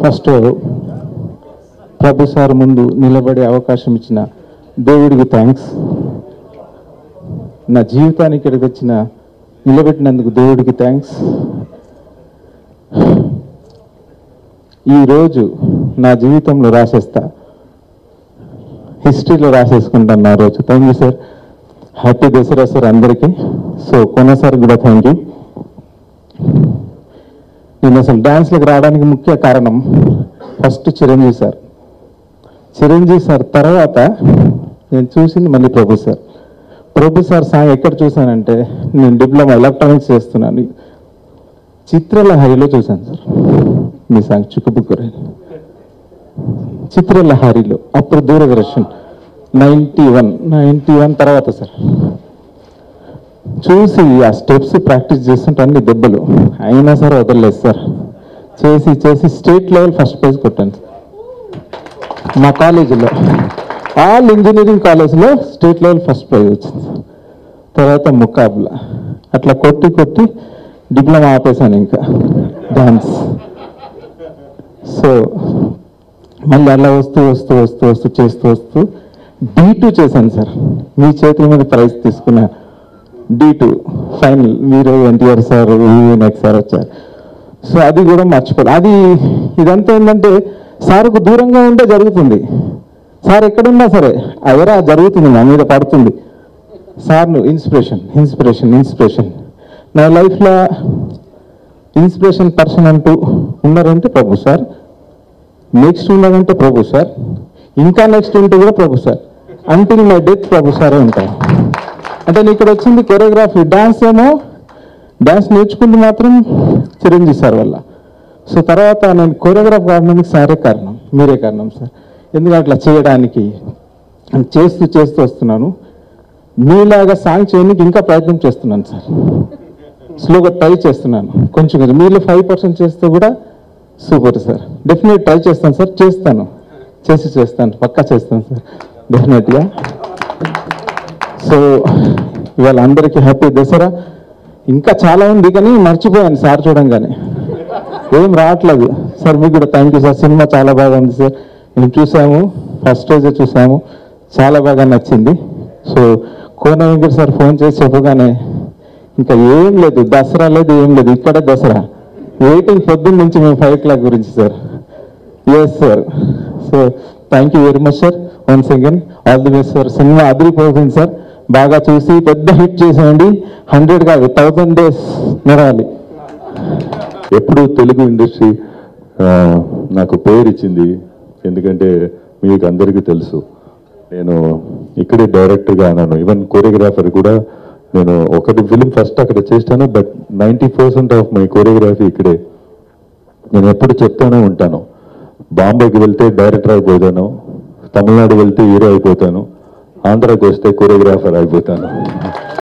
First ప్రభు sir ముందు నిలబడే అవకాశం ఇచ్చిన దేవుడికి థ్యాంక్స్. నా జీవితానికి ఇక్కడికి వచ్చిన నిలబెట్టినందుకు దేవుడికి థ్యాంక్స్. ఈరోజు నా జీవితంలో రాసేస్తా, హిస్టరీలో రాసేసుకుంటాను నా రోజు. Thank you sir. Happy Dasara sir అందరికీ. సో కొనసారి కూడా థ్యాంక్ యూ. నేను అసలు డ్యాన్స్లకు రావడానికి ముఖ్య కారణం first Chiranjeevi sir. Chiranjeevi sir తర్వాత నేను చూసింది మళ్ళీ ప్రభు సార్. ప్రభు సార్ సాంగ్ ఎక్కడ చూశానంటే, నేను డిప్లొమా ఎలక్ట్రానిక్స్ చేస్తున్నాను, చిత్రలహరిలో చూశాను సార్ మీ సాంగ్ చుక్కుబుక్కురే. చిత్రలహరిలో అప్పుడు దూరదర్శన్ 91 తర్వాత సార్ చూసి ఆ స్టెప్స్ ప్రాక్టీస్ చేస్తుంటే అన్ని దెబ్బలు అయినా సరే వదలలేదు సార్. చేసి చేసి స్టేట్ లెవెల్ ఫస్ట్ ప్రైజ్ కొట్టాను సార్. మా కాలేజీలో ఆల్ ఇంజనీరింగ్ కాలేజ్లో స్టేట్ లెవెల్ ఫస్ట్ ప్రైజ్ వచ్చింది. తర్వాత ముకాబ్లా అట్లా కొట్టి కొట్టి డిప్లొమా ఆపేశాను ఇంకా డాన్స్. సో మళ్ళీ అలా వస్తూ వస్తూ వస్తూ వస్తూ చేస్తూ వస్తూ D2 చేశాను సార్. మీ చేతుల మీద ప్రైజ్ తీసుకున్నా. D2 ఫైనల్ మీరు ఎన్టీఆర్ సార్ వినాయక్ సార్ వచ్చారు. సో అది కూడా మర్చిపోదు. అది ఇదంతా ఏంటంటే సార్కు దూరంగా ఉంటే జరుగుతుంది. సార్ ఎక్కడున్నా సరే ఎవరా జరుగుతుంది, నా మీద పడుతుంది. సార్ను ఇన్స్పిరేషన్ ఇన్స్పిరేషన్ ఇన్స్పిరేషన్. నా లైఫ్లో ఇన్స్పిరేషన్ పర్సన్ అంటూ ఉన్నారంటే ప్రభు సార్. నెక్స్ట్ ఉన్నదంటే ప్రభు సార్. ఇంకా నెక్స్ట్ ఉంటే కూడా ప్రభు సార్. అంటిల్ మై డెత్ ప్రభు సారే ఉంటాయి. అంటే నేను ఇక్కడ వచ్చింది కొరియోగ్రఫీ, డ్యాన్స్ ఏమో డ్యాన్స్ నేర్చుకుంది మాత్రం చిరంజీవి సార్ వల్ల. సో తర్వాత నేను కొరియోగ్రాఫ్ కావడానికి సారే కారణం, మీరే కారణం సార్. ఎందుకంటే అట్లా చేయడానికి చేస్తూ చేస్తూ వస్తున్నాను. మీలాగా సాంగ్ చేయడానికి ఇంకా ప్రయత్నం చేస్తున్నాను సార్. స్లోగా ట్రై చేస్తున్నాను కొంచెం కొంచెం. మీరు 5% చేస్తే కూడా సూపర్ సార్. డెఫినెట్ ట్రై చేస్తాను సార్. చేస్తాను పక్కా చేస్తాను సార్ డెఫినెట్గా. సో ఇవాళ అందరికీ హ్యాపీ దసరా. ఇంకా చాలా ఉంది కానీ మర్చిపోయాను సార్ చూడంగానే, ఏం రావట్లేదు సార్. మీకు కూడా థ్యాంక్ యూ సార్. సినిమా చాలా బాగా ఉంది సార్. మేము చూసాము, ఫస్ట్ రోజే చూసాము, చాలా బాగా నచ్చింది. సో కోన వెంకట సార్ ఫోన్ చేసి చెప్పగానే ఇంకా ఏం లేదు, దసరా లేదు ఏం లేదు, ఇక్కడే దసరా వెయిటింగ్ పొద్దున్న నుంచి మేము 5 o'clock గురించి sir. Yes sir. So thank you very much sir. Once again all the best sir. Cinema అదిరిపోతుంది సార్. బాగా చూసి పెద్ద హిట్ చేసేయండి. 100 కాదు 1000 days నడవాలి. ఎప్పుడు తెలుగు ఇండస్ట్రీ నాకు పేరు ఇచ్చింది. ఎందుకంటే మీకు అందరికీ తెలుసు నేను ఇక్కడే డైరెక్టర్గా అన్నాను, ఈవెన్ కోరియోగ్రాఫర్ కూడా. నేను ఒకటి ఫిలిం ఫస్ట్ అక్కడ చేస్తాను, బట్ 90% ఆఫ్ మై కోరియోగ్రఫీ ఇక్కడే. నేను ఎప్పుడు చెప్తానే ఉంటాను, బాంబేకి వెళ్తే డైరెక్టర్ అయిపోతాను, తమిళనాడు వెళ్తే హీరో అయిపోతాను, ఆంధ్రాకి వస్తే కోరియోగ్రాఫర్ అయిపోతాను.